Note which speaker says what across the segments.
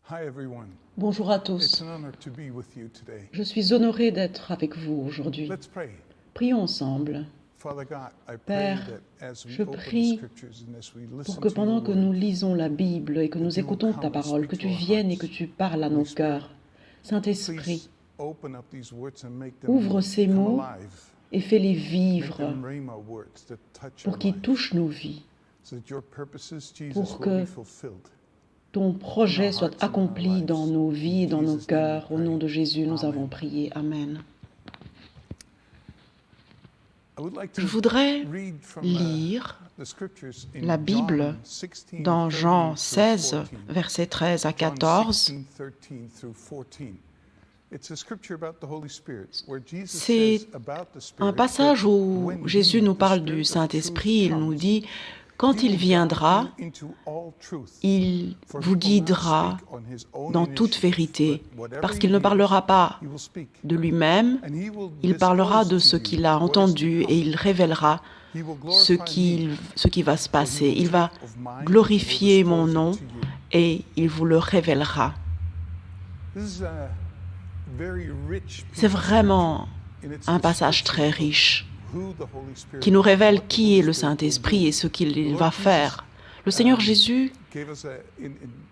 Speaker 1: Hi everyone.
Speaker 2: Bonjour à
Speaker 1: It's
Speaker 2: tous.
Speaker 1: an honor to be with you today.
Speaker 2: Je suis honoré d'être avec vous aujourd'hui.
Speaker 1: Let's pray.
Speaker 2: Prions ensemble.
Speaker 1: Father God, I pray
Speaker 2: Père,
Speaker 1: that as we
Speaker 2: je
Speaker 1: open the
Speaker 2: prie
Speaker 1: scriptures and as we
Speaker 2: pour
Speaker 1: listen
Speaker 2: que
Speaker 1: to your
Speaker 2: pendant que nous
Speaker 1: word,
Speaker 2: lisons la Bible et que nous écoutons ta parole, que tu viennes et que tu parles à nos cœurs. Saint-Esprit,
Speaker 1: please open up these words and make
Speaker 2: ouvre
Speaker 1: them
Speaker 2: ces
Speaker 1: come
Speaker 2: mots
Speaker 1: alive.
Speaker 2: et fais-les
Speaker 1: Make
Speaker 2: vivre
Speaker 1: them rhema words that touch
Speaker 2: pour
Speaker 1: our
Speaker 2: qu'ils
Speaker 1: lives,
Speaker 2: touchent nos vies,
Speaker 1: so that your purposes, Jesus,
Speaker 2: pour
Speaker 1: will be
Speaker 2: que
Speaker 1: fulfilled.
Speaker 2: ton projet soit accompli dans nos vies et dans nos cœurs. Au nom de Jésus, nous avons prié. Amen.
Speaker 1: I would like
Speaker 2: Je
Speaker 1: to
Speaker 2: voudrais
Speaker 1: read from
Speaker 2: lire
Speaker 1: the scriptures in
Speaker 2: la Bible
Speaker 1: John 16,
Speaker 2: dans
Speaker 1: 13
Speaker 2: Jean
Speaker 1: through
Speaker 2: 16,
Speaker 1: 14.
Speaker 2: versets 13 à
Speaker 1: John
Speaker 2: 14.
Speaker 1: 16, 13 through 14. It's a scripture about the Holy Spirit, where Jesus
Speaker 2: C'est
Speaker 1: says about the Spirit
Speaker 2: un passage
Speaker 1: that
Speaker 2: où
Speaker 1: when
Speaker 2: Jésus
Speaker 1: he,
Speaker 2: nous
Speaker 1: the
Speaker 2: parle
Speaker 1: Spirit
Speaker 2: du
Speaker 1: of
Speaker 2: Saint-Esprit.
Speaker 1: truth
Speaker 2: Il nous
Speaker 1: comes,
Speaker 2: dit, quand
Speaker 1: he
Speaker 2: il
Speaker 1: will
Speaker 2: viendra,
Speaker 1: guide you into all truth.
Speaker 2: il
Speaker 1: For he
Speaker 2: vous
Speaker 1: will not
Speaker 2: guidera
Speaker 1: speak on his own
Speaker 2: dans toute
Speaker 1: initiative,
Speaker 2: vérité,
Speaker 1: but whatever
Speaker 2: parce
Speaker 1: he
Speaker 2: qu'il ne
Speaker 1: hears,
Speaker 2: parlera pas
Speaker 1: he will speak.
Speaker 2: de lui-même,
Speaker 1: And he will
Speaker 2: il parlera
Speaker 1: disclose
Speaker 2: de
Speaker 1: to
Speaker 2: ce
Speaker 1: you
Speaker 2: qu'il a
Speaker 1: what is to
Speaker 2: entendu et
Speaker 1: come.
Speaker 2: il révélera
Speaker 1: He will
Speaker 2: ce
Speaker 1: glorify me,
Speaker 2: qui va se
Speaker 1: for he
Speaker 2: passer.
Speaker 1: will
Speaker 2: Il va
Speaker 1: take of mine and will
Speaker 2: glorifier mon
Speaker 1: disclose
Speaker 2: nom
Speaker 1: it to you.
Speaker 2: et il vous le révélera.
Speaker 1: This is a very rich
Speaker 2: C'est
Speaker 1: piece of
Speaker 2: vraiment
Speaker 1: scripture, and it's
Speaker 2: un
Speaker 1: the
Speaker 2: passage
Speaker 1: scripture
Speaker 2: très
Speaker 1: of
Speaker 2: riche
Speaker 1: who the Holy Spirit
Speaker 2: qui nous
Speaker 1: is,
Speaker 2: révèle
Speaker 1: what the
Speaker 2: qui
Speaker 1: Holy
Speaker 2: est le
Speaker 1: Spirit will
Speaker 2: Saint-Esprit
Speaker 1: do.
Speaker 2: et ce qu'il
Speaker 1: The Lord
Speaker 2: va
Speaker 1: Jesus,
Speaker 2: faire. Le Seigneur Jésus
Speaker 1: gave us in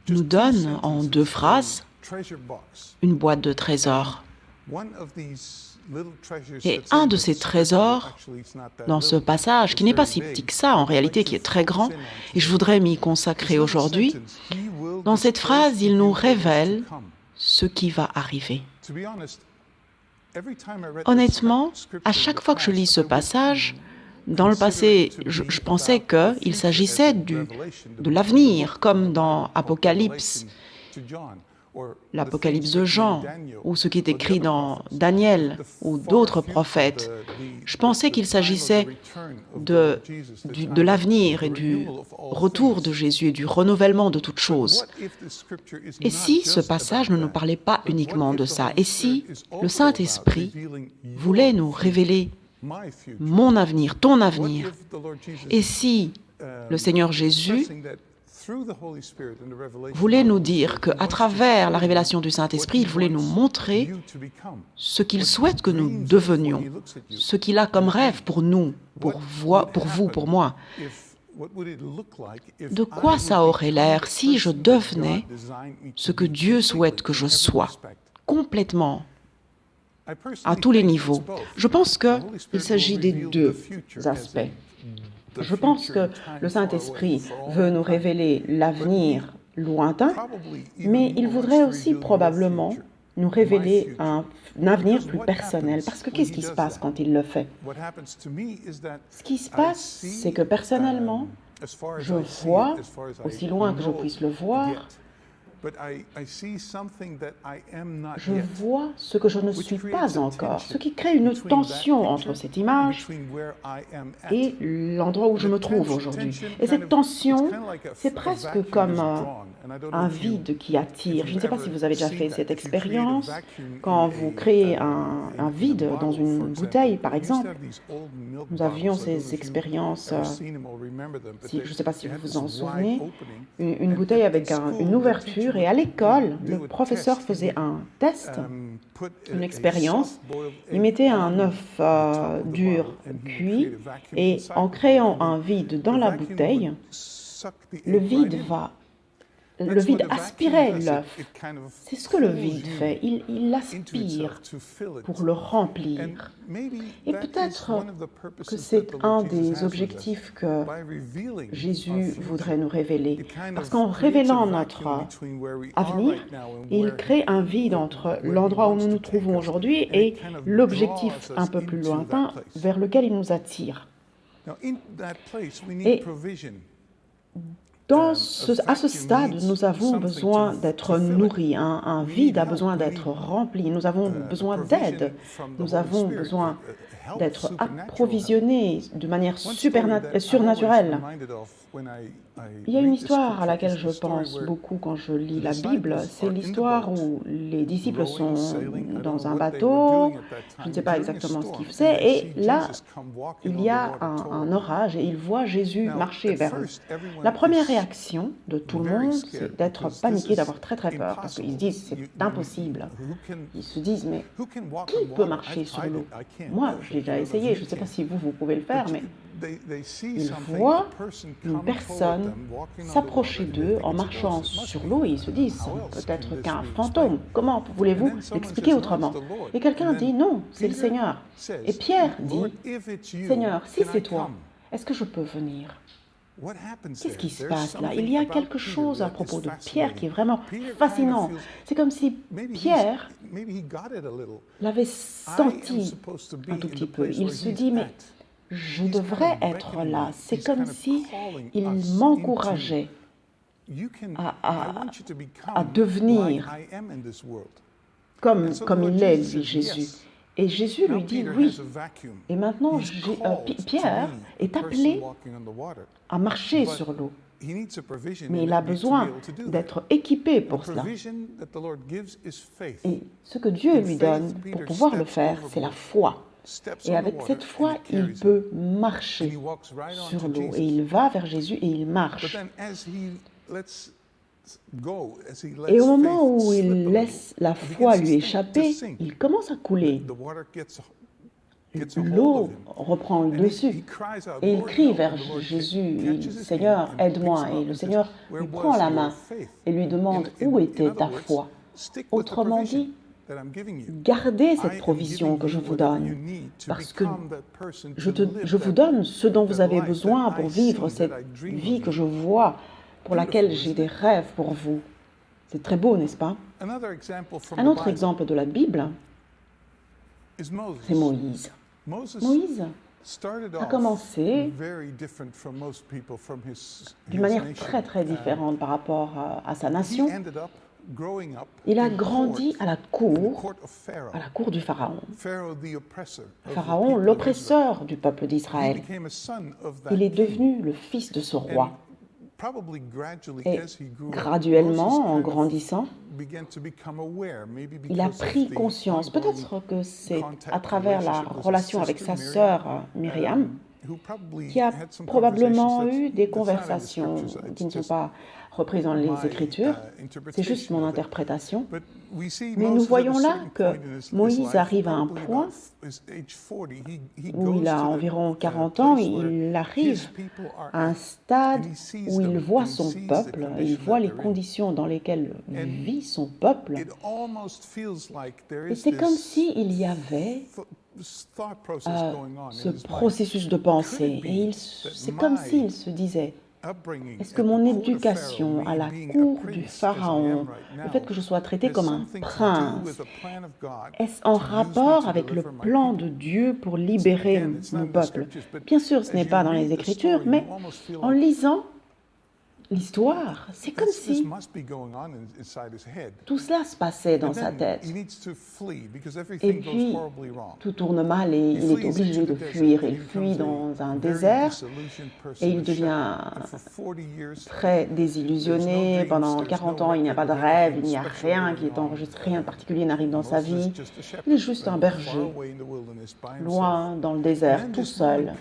Speaker 2: nous
Speaker 1: just two
Speaker 2: donne en deux
Speaker 1: sentences
Speaker 2: phrases
Speaker 1: a treasure box.
Speaker 2: une boîte de trésors.
Speaker 1: One of these little treasures
Speaker 2: Et
Speaker 1: that's
Speaker 2: un
Speaker 1: in
Speaker 2: de
Speaker 1: the
Speaker 2: ces
Speaker 1: scripture,
Speaker 2: trésors,
Speaker 1: actually it's not that
Speaker 2: dans ce
Speaker 1: little,
Speaker 2: passage,
Speaker 1: it's
Speaker 2: qui n'est pas
Speaker 1: very
Speaker 2: si
Speaker 1: big.
Speaker 2: petit que ça, en
Speaker 1: I'd like
Speaker 2: réalité
Speaker 1: to
Speaker 2: qui est très
Speaker 1: focus
Speaker 2: grand,
Speaker 1: in on
Speaker 2: et je
Speaker 1: today.
Speaker 2: voudrais m'y
Speaker 1: This
Speaker 2: consacrer
Speaker 1: little
Speaker 2: aujourd'hui.
Speaker 1: sentence, he will
Speaker 2: Dans cette
Speaker 1: disclose
Speaker 2: phrase,
Speaker 1: to
Speaker 2: il
Speaker 1: you
Speaker 2: nous
Speaker 1: what is to
Speaker 2: révèle
Speaker 1: come.
Speaker 2: ce qui va arriver.
Speaker 1: To be honest, every time I read this
Speaker 2: Honnêtement,
Speaker 1: scripture
Speaker 2: à
Speaker 1: in
Speaker 2: chaque
Speaker 1: the
Speaker 2: fois que je lis
Speaker 1: past,
Speaker 2: ce
Speaker 1: I would
Speaker 2: passage, dans le
Speaker 1: consider it
Speaker 2: passé,
Speaker 1: to
Speaker 2: je
Speaker 1: be
Speaker 2: pensais
Speaker 1: about the
Speaker 2: qu'il
Speaker 1: future,
Speaker 2: s'agissait
Speaker 1: as in Revelation, the
Speaker 2: de
Speaker 1: book
Speaker 2: l'avenir,
Speaker 1: of
Speaker 2: comme
Speaker 1: the
Speaker 2: dans
Speaker 1: Bible,
Speaker 2: Apocalypse,
Speaker 1: Revelation to John, or the
Speaker 2: l'Apocalypse
Speaker 1: things
Speaker 2: de
Speaker 1: written in
Speaker 2: Jean,
Speaker 1: Daniel,
Speaker 2: ou ce qui est
Speaker 1: or the
Speaker 2: écrit
Speaker 1: other
Speaker 2: dans
Speaker 1: prophets,
Speaker 2: Daniel
Speaker 1: the
Speaker 2: ou
Speaker 1: far
Speaker 2: d'autres
Speaker 1: future,
Speaker 2: prophètes. Je
Speaker 1: the
Speaker 2: pensais qu'il
Speaker 1: time of the
Speaker 2: s'agissait
Speaker 1: return of the
Speaker 2: de,
Speaker 1: Lord Jesus, the
Speaker 2: de
Speaker 1: time of
Speaker 2: l'avenir et
Speaker 1: the
Speaker 2: du
Speaker 1: renewal of all
Speaker 2: retour
Speaker 1: things.
Speaker 2: de Jésus et du renouvellement de toutes
Speaker 1: But
Speaker 2: choses.
Speaker 1: what if the scripture is
Speaker 2: Et
Speaker 1: not
Speaker 2: si ce
Speaker 1: just
Speaker 2: passage
Speaker 1: about
Speaker 2: ne nous
Speaker 1: that,
Speaker 2: parlait pas
Speaker 1: but what
Speaker 2: uniquement
Speaker 1: if
Speaker 2: de
Speaker 1: the
Speaker 2: ça?
Speaker 1: Holy
Speaker 2: Et
Speaker 1: Spirit
Speaker 2: si
Speaker 1: is
Speaker 2: le
Speaker 1: also about
Speaker 2: Saint-Esprit
Speaker 1: revealing
Speaker 2: voulait
Speaker 1: your
Speaker 2: nous
Speaker 1: future,
Speaker 2: révéler
Speaker 1: my future?
Speaker 2: mon avenir, ton
Speaker 1: What
Speaker 2: avenir?
Speaker 1: if the Lord Jesus,
Speaker 2: Et si le Seigneur Jésus
Speaker 1: expressing that through the Holy Spirit and the revelation
Speaker 2: voulait
Speaker 1: of the
Speaker 2: nous
Speaker 1: Holy
Speaker 2: dire
Speaker 1: Spirit,
Speaker 2: qu'à
Speaker 1: he wants to
Speaker 2: travers la
Speaker 1: show
Speaker 2: révélation
Speaker 1: you
Speaker 2: du
Speaker 1: what
Speaker 2: Saint-Esprit,
Speaker 1: he
Speaker 2: il voulait nous
Speaker 1: wants
Speaker 2: montrer
Speaker 1: you to become,
Speaker 2: ce qu'il
Speaker 1: what
Speaker 2: souhaite que
Speaker 1: he
Speaker 2: nous
Speaker 1: dreams of
Speaker 2: devenions,
Speaker 1: when he looks at you
Speaker 2: ce qu'il a comme
Speaker 1: in
Speaker 2: rêve
Speaker 1: heaven.
Speaker 2: pour nous,
Speaker 1: What
Speaker 2: pour vous,
Speaker 1: would
Speaker 2: pour
Speaker 1: happen
Speaker 2: moi.
Speaker 1: what would it look like if
Speaker 2: De
Speaker 1: I
Speaker 2: quoi ça
Speaker 1: would
Speaker 2: aurait
Speaker 1: become
Speaker 2: l'air
Speaker 1: the
Speaker 2: si je
Speaker 1: person that
Speaker 2: devenais
Speaker 1: God designed me to
Speaker 2: ce que
Speaker 1: be
Speaker 2: Dieu souhaite que
Speaker 1: completely
Speaker 2: je
Speaker 1: in every
Speaker 2: sois,
Speaker 1: respect?
Speaker 2: complètement,
Speaker 1: I
Speaker 2: à
Speaker 1: personally
Speaker 2: tous les
Speaker 1: think
Speaker 2: niveaux?
Speaker 1: it's both.
Speaker 2: Je pense
Speaker 1: The Holy
Speaker 2: qu'il
Speaker 1: Spirit
Speaker 2: s'agit
Speaker 1: will
Speaker 2: des
Speaker 1: reveal the
Speaker 2: deux
Speaker 1: future as
Speaker 2: aspects.
Speaker 1: in the
Speaker 2: Je pense
Speaker 1: future
Speaker 2: que
Speaker 1: in
Speaker 2: le
Speaker 1: time far away
Speaker 2: Saint-Esprit
Speaker 1: for all
Speaker 2: veut nous
Speaker 1: mankind.
Speaker 2: révéler l'avenir lointain,
Speaker 1: Probably
Speaker 2: mais
Speaker 1: even
Speaker 2: il
Speaker 1: more wants
Speaker 2: voudrait
Speaker 1: to
Speaker 2: aussi
Speaker 1: reveal your
Speaker 2: probablement
Speaker 1: future,
Speaker 2: nous
Speaker 1: my
Speaker 2: révéler
Speaker 1: future.
Speaker 2: un avenir
Speaker 1: Because
Speaker 2: plus
Speaker 1: what
Speaker 2: personnel.
Speaker 1: happens
Speaker 2: Parce que
Speaker 1: when
Speaker 2: qu'est-ce
Speaker 1: he
Speaker 2: qui se
Speaker 1: does
Speaker 2: passe
Speaker 1: that?
Speaker 2: quand il le fait?
Speaker 1: What happens to me is that
Speaker 2: Ce qui se
Speaker 1: I
Speaker 2: passe,
Speaker 1: see,
Speaker 2: c'est que personnellement,
Speaker 1: as far as
Speaker 2: je
Speaker 1: I see it,
Speaker 2: vois,
Speaker 1: as far as
Speaker 2: aussi
Speaker 1: I
Speaker 2: loin que je
Speaker 1: know
Speaker 2: puisse le
Speaker 1: it
Speaker 2: voir,
Speaker 1: yet, but I see something that I am not
Speaker 2: je
Speaker 1: yet,
Speaker 2: vois ce que je ne
Speaker 1: which
Speaker 2: suis
Speaker 1: creates
Speaker 2: pas
Speaker 1: a
Speaker 2: encore, ce
Speaker 1: tension
Speaker 2: qui crée une
Speaker 1: between that
Speaker 2: tension entre
Speaker 1: picture
Speaker 2: cette
Speaker 1: and
Speaker 2: image
Speaker 1: between where I am at.
Speaker 2: et l'endroit où je
Speaker 1: And
Speaker 2: me
Speaker 1: the
Speaker 2: trouve aujourd'hui.
Speaker 1: tension
Speaker 2: Et cette
Speaker 1: it's
Speaker 2: tension,
Speaker 1: kind of like
Speaker 2: c'est
Speaker 1: a
Speaker 2: presque
Speaker 1: vacuum
Speaker 2: comme
Speaker 1: is drawn. And I don't know
Speaker 2: un
Speaker 1: if you
Speaker 2: vide qui attire. Je ne sais pas si vous avez déjà fait cette
Speaker 1: If you create a
Speaker 2: expérience.
Speaker 1: vacuum
Speaker 2: Quand
Speaker 1: in
Speaker 2: vous créez un
Speaker 1: in a
Speaker 2: vide dans
Speaker 1: bottle, for
Speaker 2: une
Speaker 1: example.
Speaker 2: bouteille, par
Speaker 1: I used to
Speaker 2: exemple,
Speaker 1: have these old milk
Speaker 2: nous
Speaker 1: bottles.
Speaker 2: avions
Speaker 1: I don't know
Speaker 2: ces
Speaker 1: if you've
Speaker 2: expériences,
Speaker 1: ever seen them or remember them, but
Speaker 2: je ne sais pas si
Speaker 1: they
Speaker 2: vous
Speaker 1: had
Speaker 2: vous
Speaker 1: this
Speaker 2: en
Speaker 1: wide
Speaker 2: souvenez,
Speaker 1: opening.
Speaker 2: une
Speaker 1: And
Speaker 2: bouteille
Speaker 1: at
Speaker 2: avec
Speaker 1: school,
Speaker 2: une
Speaker 1: the
Speaker 2: ouverture.
Speaker 1: teacher
Speaker 2: Et à
Speaker 1: would
Speaker 2: l'école,
Speaker 1: do
Speaker 2: le
Speaker 1: a
Speaker 2: professeur
Speaker 1: test. He
Speaker 2: faisait
Speaker 1: would,
Speaker 2: un test,
Speaker 1: put
Speaker 2: une
Speaker 1: a
Speaker 2: expérience.
Speaker 1: soft-boiled
Speaker 2: Il
Speaker 1: egg
Speaker 2: mettait un
Speaker 1: on
Speaker 2: œuf
Speaker 1: the top of the
Speaker 2: dur
Speaker 1: bottle, and he would
Speaker 2: cuit
Speaker 1: create a vacuum
Speaker 2: et
Speaker 1: inside
Speaker 2: en
Speaker 1: the
Speaker 2: créant
Speaker 1: bottle, and
Speaker 2: un vide
Speaker 1: the
Speaker 2: dans la
Speaker 1: vacuum
Speaker 2: bouteille,
Speaker 1: would suck the
Speaker 2: le
Speaker 1: egg
Speaker 2: vide
Speaker 1: right in.
Speaker 2: va le
Speaker 1: That's what
Speaker 2: vide
Speaker 1: a vacuum
Speaker 2: aspirait
Speaker 1: does.
Speaker 2: l'œuf.
Speaker 1: It kind of
Speaker 2: C'est ce que le
Speaker 1: pulls
Speaker 2: vide
Speaker 1: you
Speaker 2: fait. Il
Speaker 1: into
Speaker 2: l'aspire
Speaker 1: itself to fill it.
Speaker 2: pour le
Speaker 1: And
Speaker 2: remplir.
Speaker 1: maybe
Speaker 2: Et
Speaker 1: that is
Speaker 2: peut-être
Speaker 1: one of the
Speaker 2: que
Speaker 1: purposes that
Speaker 2: c'est
Speaker 1: the
Speaker 2: un
Speaker 1: Lord Jesus
Speaker 2: des
Speaker 1: has with us.
Speaker 2: objectifs que
Speaker 1: By revealing our
Speaker 2: Jésus
Speaker 1: future,
Speaker 2: voudrait nous révéler.
Speaker 1: it kind
Speaker 2: Parce
Speaker 1: of
Speaker 2: qu'en
Speaker 1: creates a
Speaker 2: révélant
Speaker 1: vacuum
Speaker 2: notre
Speaker 1: between where we are
Speaker 2: avenir,
Speaker 1: right now and
Speaker 2: il
Speaker 1: where
Speaker 2: crée un vide entre
Speaker 1: where he
Speaker 2: l'endroit où
Speaker 1: wants
Speaker 2: nous
Speaker 1: to
Speaker 2: nous
Speaker 1: take
Speaker 2: trouvons
Speaker 1: us.
Speaker 2: aujourd'hui
Speaker 1: And
Speaker 2: et
Speaker 1: it kind of
Speaker 2: l'objectif
Speaker 1: draws
Speaker 2: un
Speaker 1: us
Speaker 2: peu plus
Speaker 1: into that
Speaker 2: lointain
Speaker 1: place.
Speaker 2: vers lequel il nous attire.
Speaker 1: Now, in that place, we
Speaker 2: Et
Speaker 1: need provision.
Speaker 2: à ce stade, nous avons besoin d'être nourris. Un vide a besoin d'être rempli. Nous avons besoin d'aide. Nous avons besoin d'être approvisionné de manière surnaturelle. Il y a une histoire à laquelle je pense beaucoup quand je lis la Bible. C'est l'histoire où les disciples sont dans un bateau, je ne sais pas exactement ce qu'ils faisaient, et là, il y a un orage et ils voient Jésus marcher vers eux. La première réaction de tout le monde, c'est d'être paniqué, d'avoir très très peur, parce qu'ils se disent c'est impossible. Ils se disent mais qui peut marcher sur l'eau? Moi, je l'ai déjà essayé, je ne sais pas si vous pouvez le faire, mais ils voient une personne s'approcher d'eux en marchant sur l'eau et ils se disent, ça ne peut être qu'un fantôme. Comment voulez-vous l'expliquer autrement? Et quelqu'un dit, non, c'est le Seigneur. Et Pierre dit, Seigneur, si c'est toi, est-ce que je peux venir? Qu'est-ce qui se passe là? Il y a quelque chose à propos de Pierre qui est vraiment fascinant. C'est comme si Pierre l'avait senti un tout petit peu. Il se dit, mais je devrais être là. C'est comme si il m'encourageait à devenir comme il est, lui, Jésus. Et Jésus lui dit oui. Et maintenant, Pierre est appelé à marcher sur l'eau. Mais il a besoin d'être équipé pour cela. Et ce que Dieu lui donne pour pouvoir le faire, c'est la foi. Et avec cette foi, il peut marcher sur l'eau. Et il va vers Jésus et il marche. Et au moment où il laisse la foi lui échapper, il commence à couler. L'eau reprend le dessus. Et il crie vers Jésus, « Seigneur, aide-moi ». Et le Seigneur lui prend la main et lui demande « Où était ta foi ?» Autrement dit, gardez cette provision que je vous donne, parce que je vous donne ce dont vous avez besoin pour vivre cette vie que je vois, pour laquelle j'ai des rêves pour vous. C'est très beau, n'est-ce pas? Un autre exemple de la Bible, c'est Moïse. Moïse a commencé d'une manière très très différente par rapport à sa nation. Il a grandi à la cour du Pharaon. Pharaon, l'oppresseur du peuple d'Israël. Il est devenu le fils de ce roi. Et graduellement, en grandissant, il a pris conscience, peut-être que c'est à travers la relation avec sa sœur Myriam, qui a probablement eu des conversations qui ne sont pas reprises dans les Écritures, c'est juste mon interprétation. Mais nous voyons là que Moïse arrive à un point où il a environ 40 ans, il arrive à un stade où il voit son peuple, il voit les conditions dans lesquelles vit son peuple. Et c'est comme s'il y avait ce processus de pensée. Et c'est comme s'il se disait, est-ce que mon éducation à la cour du Pharaon, le fait que je sois traité comme un prince, est-ce en rapport avec le plan de Dieu pour libérer mon peuple? Bien sûr, ce n'est pas dans les Écritures, mais en lisant l'histoire, c'est comme si tout cela se passait dans sa tête. Et puis, tout tourne mal et il est obligé de fuir. Il fuit dans un désert et il devient très désillusionné. Pendant 40 ans, il n'y a pas de rêve, il n'y a rien qui est enregistré, rien de particulier n'arrive dans sa vie. Il est juste un berger, loin dans le désert, tout seul.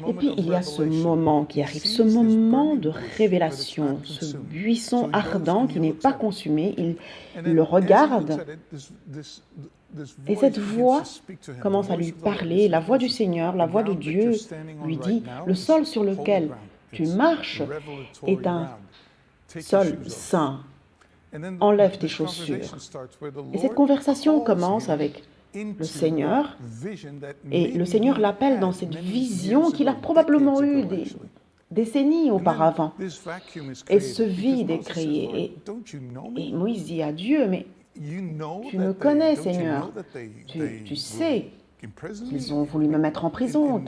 Speaker 2: Et puis, il y a ce moment qui arrive, ce moment de révélation. Ce buisson ardent qui n'est pas consumé, il le regarde et cette voix commence à lui parler, la voix du Seigneur, la voix de Dieu lui dit, le sol sur lequel tu marches est un sol saint, enlève tes chaussures. Et cette conversation commence avec le Seigneur et le Seigneur l'appelle dans cette vision qu'il a probablement eue des décennies auparavant. Et ce vide est créé. Et Moïse dit à Dieu, mais tu me connais, Seigneur. Tu sais qu'ils ont voulu me mettre en prison,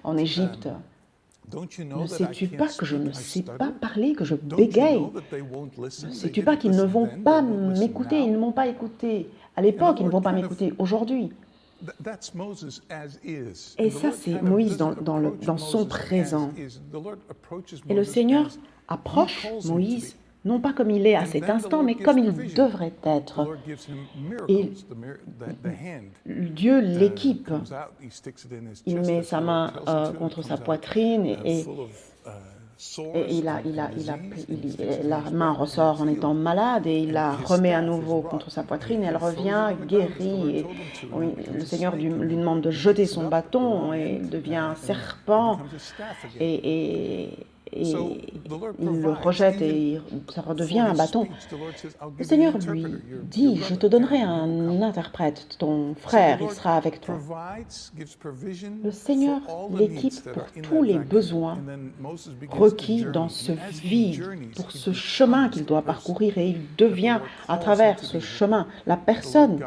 Speaker 2: en Égypte. Ne sais-tu pas que je ne sais pas parler, que je bégaye? Ne sais-tu pas qu'ils ne vont pas m'écouter? Ils ne m'ont pas écouté à l'époque, ils ne vont pas m'écouter aujourd'hui. Et ça, c'est Moïse dans son présent. Et le Seigneur approche Moïse, non pas comme il est à cet instant, mais comme il devrait être. Et Dieu l'équipe. Il met sa main contre sa poitrine et la main ressort en étant malade et il la remet à nouveau contre sa poitrine et elle revient guérie. Et le Seigneur lui demande de jeter son bâton et il devient un serpent et il le rejette et ça redevient un bâton. Le Seigneur lui dit, je te donnerai un interprète, ton frère, il sera avec toi. Le Seigneur l'équipe pour tous les besoins requis dans ce vide, pour ce chemin qu'il doit parcourir et il devient à travers ce chemin la personne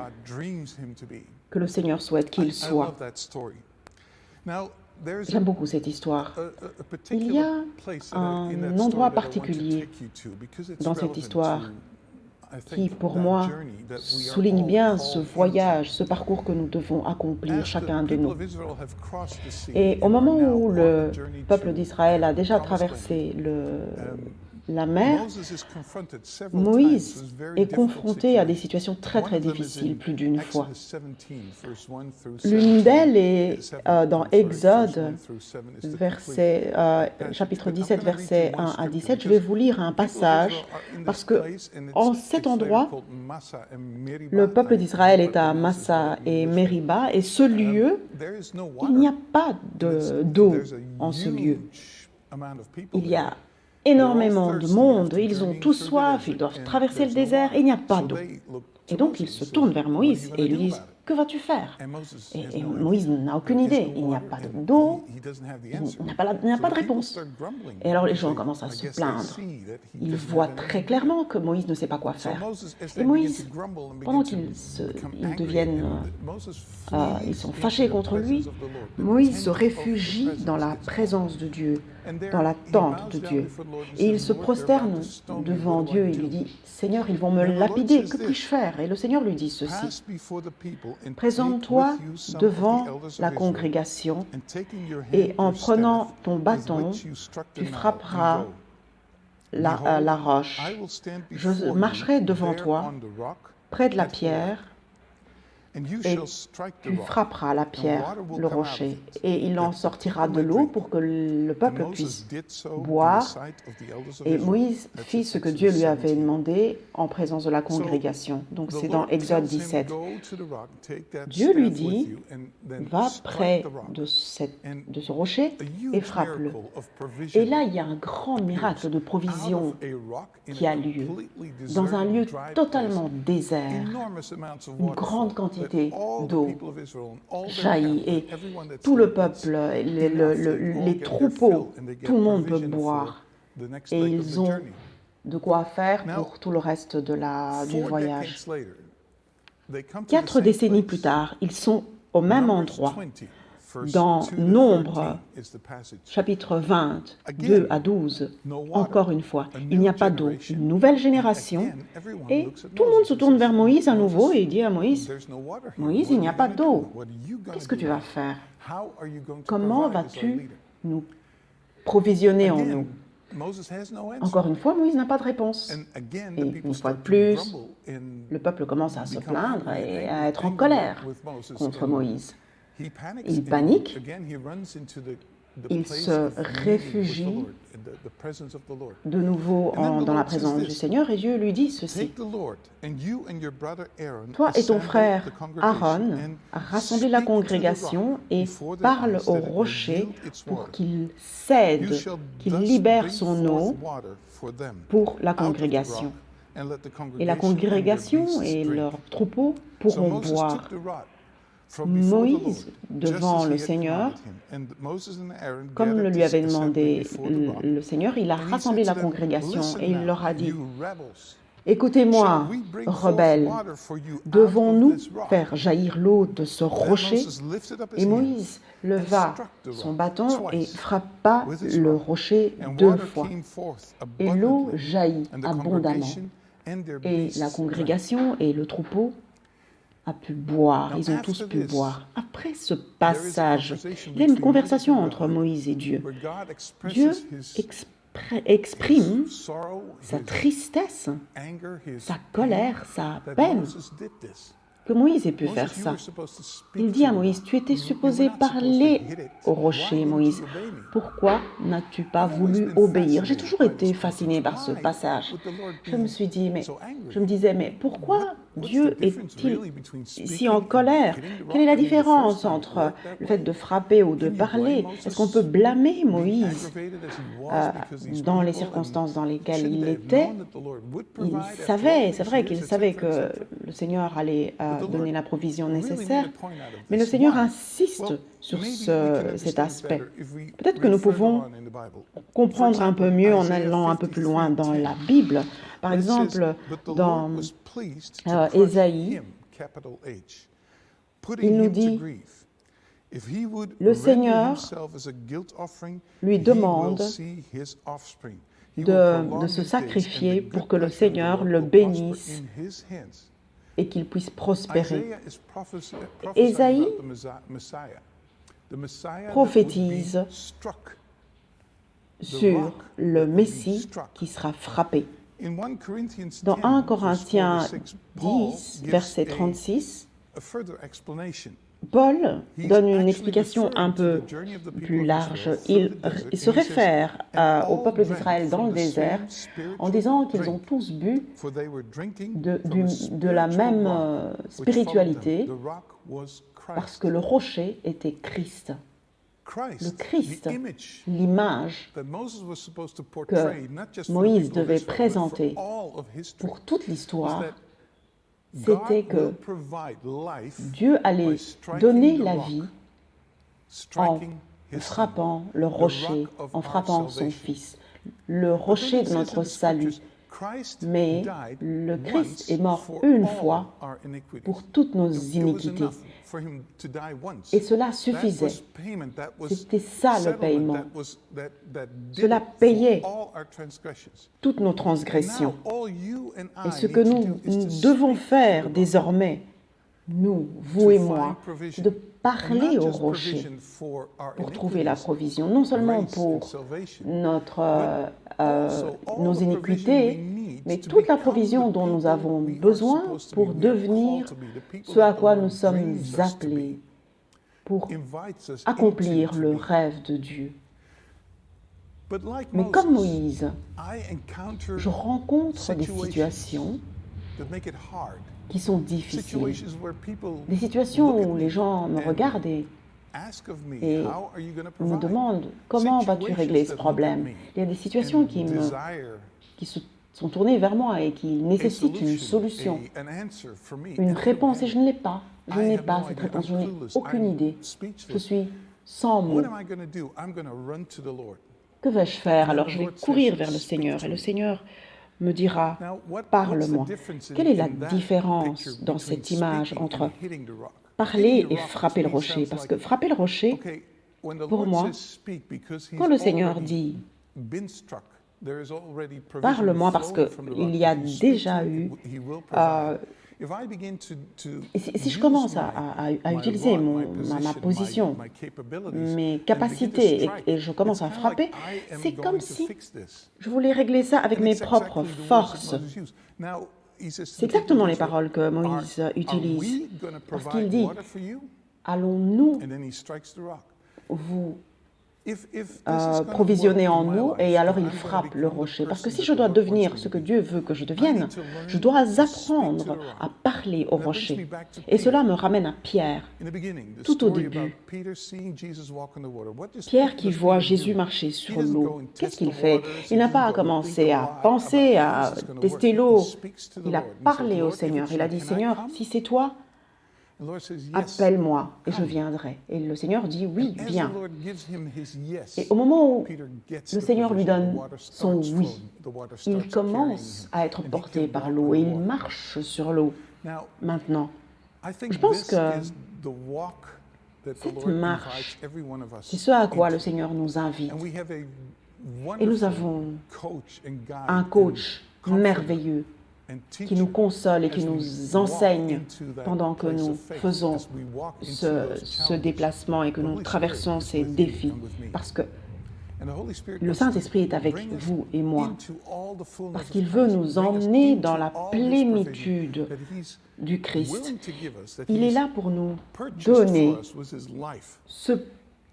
Speaker 2: que le Seigneur souhaite qu'il soit. J'aime beaucoup cette histoire. Il y a un endroit particulier dans cette histoire qui, pour moi, souligne bien ce voyage, ce parcours que nous devons accomplir, chacun de nous. Et au moment où le peuple d'Israël a déjà traversé la mer, Moïse est confronté à des situations très très difficiles plus d'une fois. L'une d'elles est dans Exode, chapitre 17, versets 1 à 17. Je vais vous lire un passage parce que en cet endroit, le peuple d'Israël est à Massa et Meriba et ce lieu, il n'y a pas d'eau en ce lieu. Il y a énormément de monde, ils ont tous soif, ils doivent traverser le désert et il n'y a pas d'eau. Et donc ils se tournent vers Moïse et lui disent, que vas-tu faire? Et Moïse n'a aucune idée, il n'y a pas d'eau, il n'a pas de réponse. Et alors les gens commencent à se plaindre. Ils voient très clairement que Moïse ne sait pas quoi faire. Et Moïse, pendant qu'ils ils sont fâchés contre lui, Moïse se réfugie dans la présence de Dieu, dans la tente de Dieu. Et il se prosterne devant Dieu et lui dit, « Seigneur, ils vont me lapider, que puis-je faire ?» Et le Seigneur lui dit ceci, « Présente-toi devant la congrégation et en prenant ton bâton, tu frapperas la roche. Je marcherai devant toi, près de la pierre, et tu frapperas la pierre, le rocher, et il en sortira de l'eau pour que le peuple puisse boire. Et Moïse fit ce que Dieu lui avait demandé en présence de la congrégation. Donc c'est dans Exode 17. Dieu lui dit, va près de ce rocher et frappe-le. Et là, il y a un grand miracle de provision qui a lieu. Dans un lieu totalement désert, une grande quantité d'eau jaillit et tout le peuple, les troupeaux, tout le monde peut boire et ils ont de quoi faire pour tout le reste du voyage. 4 décennies plus tard, ils sont au même endroit. Dans Nombre, chapitre 20, 2 à 12, encore une fois, il n'y a pas d'eau, une nouvelle génération, et tout le monde se tourne vers Moïse à nouveau et dit à Moïse, « Moïse, il n'y a pas d'eau, qu'est-ce que tu vas faire? Comment vas-tu nous provisionner en eau ?» Encore une fois, Moïse n'a pas de réponse. Et une fois de plus, le peuple commence à se plaindre et à être en colère contre Moïse. Il panique, il se réfugie de nouveau dans la présence du Seigneur et Dieu lui dit ceci. Toi et ton frère Aaron, rassemblez la congrégation et parle au rocher pour qu'il cède, qu'il libère son eau pour la congrégation. Et la congrégation et leurs troupeaux pourront boire. Moïse, devant le Seigneur, comme le lui avait demandé le Seigneur, il a rassemblé la congrégation et il leur a dit, « Écoutez-moi, rebelles, devons-nous faire jaillir l'eau de ce rocher ?» Et Moïse leva son bâton et frappa le rocher 2 fois. Et l'eau jaillit abondamment. Et la congrégation et le troupeau a pu boire, ils ont tous pu boire. Après ce passage, il y a une conversation entre Moïse et Dieu. Dieu exprime sa tristesse, sa colère, sa peine que Moïse ait pu faire ça. Il dit à Moïse, tu étais supposé parler au rocher, Moïse. Pourquoi n'as-tu pas voulu obéir? J'ai toujours été fascinée par ce passage. Je me disais, mais pourquoi Dieu est-il si en colère? Quelle est la différence entre le fait de frapper ou de parler? Est-ce qu'on peut blâmer Moïse dans les circonstances dans lesquelles il était? Il savait, c'est vrai qu'il savait que le Seigneur allait donner la provision nécessaire, mais le Seigneur insiste sur cet aspect. Peut-être que nous pouvons comprendre un peu mieux en allant un peu plus loin dans la Bible. Par exemple, dans Ésaïe, il nous dit, le Seigneur lui demande de se sacrifier pour que le Seigneur le bénisse et qu'il puisse prospérer. Ésaïe prophétise sur le Messie qui sera frappé. Dans 1 Corinthiens 10, verset 36, Paul donne une explication un peu plus large. Il se réfère au peuple d'Israël dans le désert en disant qu'ils ont tous bu de la même spiritualité parce que le rocher était Christ. Le Christ, l'image que Moïse devait présenter pour toute l'histoire, c'était que Dieu allait donner la vie en frappant le rocher, en frappant son Fils, le rocher de notre salut. Mais le Christ est mort une fois pour toutes nos iniquités. Et cela suffisait. C'était ça le paiement. Cela payait toutes nos transgressions. Et ce que nous devons faire désormais, nous, vous et moi, c'est de parler au rocher pour trouver la provision, non seulement pour nos iniquités, mais toute la provision dont nous avons besoin pour devenir ce à quoi nous sommes appelés, pour accomplir le rêve de Dieu. Mais comme Moïse, je rencontre des situations qui sont difficiles, des situations où les gens me regardent et me demandent comment vas-tu régler ce problème. Il y a des situations qui se sont tournées vers moi et qui nécessitent une solution, une réponse, et je ne l'ai pas. Je n'ai pas cette réponse, je n'ai aucune idée. Je suis sans mots. Que vais-je faire? Alors je vais courir vers le Seigneur et le Seigneur me dira, parle-moi. Quelle est la différence dans cette image entre parler et frapper le rocher? Parce que frapper le rocher, pour moi, quand le Seigneur dit parle-moi parce qu'il y a déjà eu... si je commence à utiliser ma position, mes capacités, et je commence à frapper, c'est comme si je voulais régler ça avec mes propres forces. C'est exactement les paroles que Moïse utilise, parce qu'il dit, allons-nous vous provisionner en eau, et alors il frappe le rocher. Parce que si je dois devenir ce que Dieu veut que je devienne, je dois apprendre à parler au rocher. Et cela me ramène à Pierre, tout au début. Pierre qui voit Jésus marcher sur l'eau, qu'est-ce qu'il fait? Il n'a pas commencé à penser, à tester l'eau. Il a parlé au Seigneur. Il a dit, Seigneur, si c'est toi, appelle-moi et je viendrai. Et le Seigneur dit, oui, viens. Et au moment où le Seigneur lui donne son oui, il commence à être porté par l'eau et il marche sur l'eau. Maintenant, je pense que cette marche, c'est ce à quoi le Seigneur nous invite. Et nous avons un coach merveilleux qui nous console et qui nous enseigne pendant que nous faisons ce déplacement et que nous traversons ces défis. Parce que le Saint-Esprit est avec vous et moi, parce qu'il veut nous emmener dans la plénitude du Christ. Il est là pour nous donner ce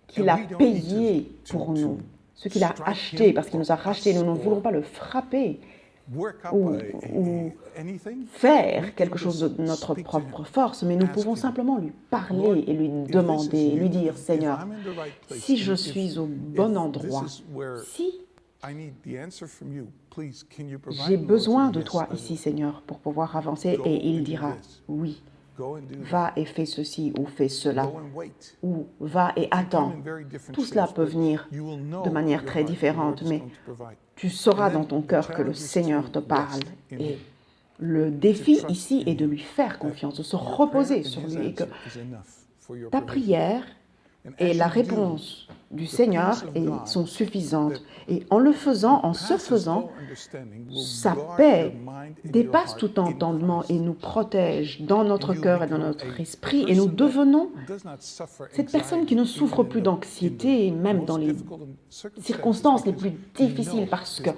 Speaker 2: qu'il a payé pour nous, ce qu'il a acheté, parce qu'il nous a racheté. Nous ne voulons pas le frapper ou faire quelque chose de notre propre force, mais nous pouvons simplement lui parler et lui demander, lui dire, Seigneur, si je suis au bon endroit, si j'ai besoin de toi ici, Seigneur, pour pouvoir avancer, et il dira, oui, va et fais ceci ou fais cela, ou va et attends. Tout cela peut venir de manière très différente, mais tu sauras dans ton cœur que le Seigneur te parle. Et le défi ici est de lui faire confiance, de se reposer sur lui, et que ta prière et la réponse du Seigneur sont suffisantes. Et en le faisant, en se faisant, sa paix dépasse tout entendement et nous protège dans notre cœur et dans notre esprit. Et nous devenons cette personne qui ne souffre plus d'anxiété, même dans les circonstances les plus difficiles, parce que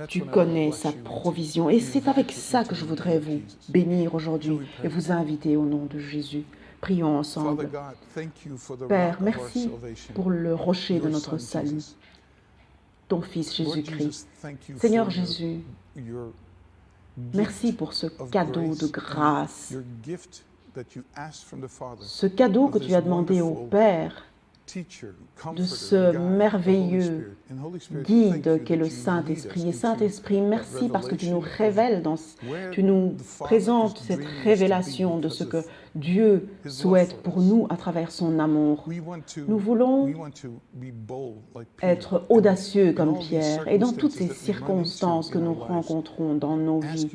Speaker 2: tu connais sa provision. Et c'est avec ça que je voudrais vous bénir aujourd'hui et vous inviter au nom de Jésus. Prions ensemble. Père, merci pour le rocher de notre salut, ton Fils Jésus-Christ. Seigneur Jésus, merci pour ce cadeau de grâce, ce cadeau que tu as demandé au Père, de ce merveilleux guide qu'est le Saint-Esprit. Et Saint-Esprit, merci parce que tu nous révèles, tu nous présentes cette révélation de ce que Dieu souhaite pour nous à travers son amour. Nous voulons être audacieux comme Pierre et dans toutes ces circonstances que nous rencontrons dans nos vies.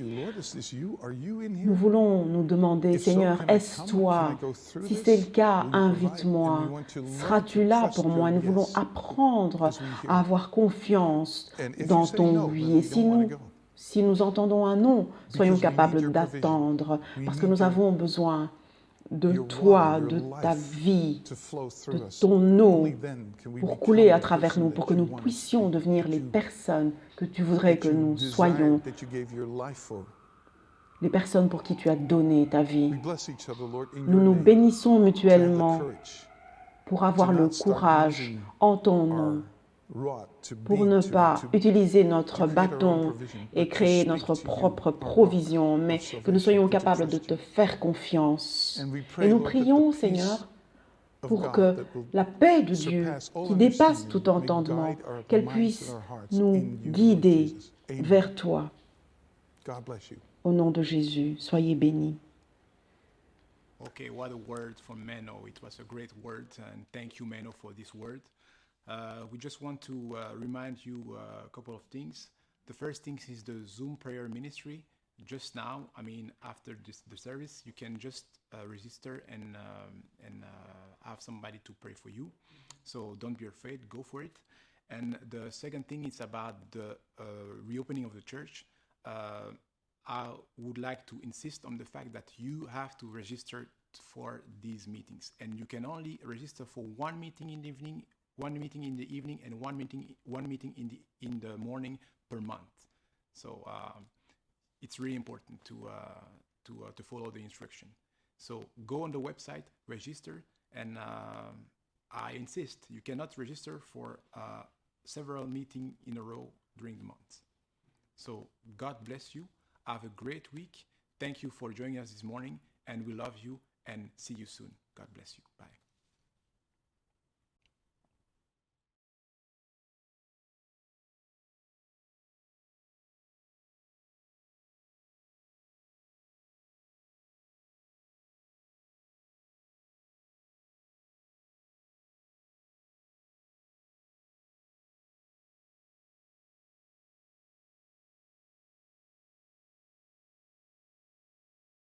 Speaker 2: Nous voulons nous demander, Seigneur, est-ce toi? Si c'est le cas, invite-moi. Seras-tu là pour moi? Nous voulons apprendre à avoir confiance dans ton oui. Et si nous entendons un non, soyons capables d'attendre, parce que nous avons besoin de toi, de ta vie, de ton eau, pour couler à travers nous, pour que nous puissions devenir les personnes que tu voudrais que nous soyons, les personnes pour qui tu as donné ta vie. Nous nous bénissons mutuellement pour avoir le courage en ton nom, pour ne pas utiliser notre bâton et créer notre propre provision, mais que nous soyons capables de te faire confiance. Et nous prions, Seigneur, pour que la paix de Dieu, qui dépasse tout entendement, qu'elle puisse nous guider vers toi. Au nom de Jésus, soyez bénis.
Speaker 3: Okay, what a word from Menno. It was a great word, and thank you, Menno, for this word. We just want to remind you a couple of things. The first thing is the Zoom prayer ministry. Just now, after the service, you can just register and have somebody to pray for you. So don't be afraid, go for it. And the second thing is about the reopening of the church. I would like to insist on the fact that you have to register for these meetings, and you can only register for one meeting in the evening, one meeting in the evening, and one meeting in the morning per month. So it's really important to follow the instruction. So go on the website, register, and I insist you cannot register for several meetings in a row during the month. So God bless you. Have a great week. Thank you for joining us this morning, and we love you and see you soon. God bless you. Bye.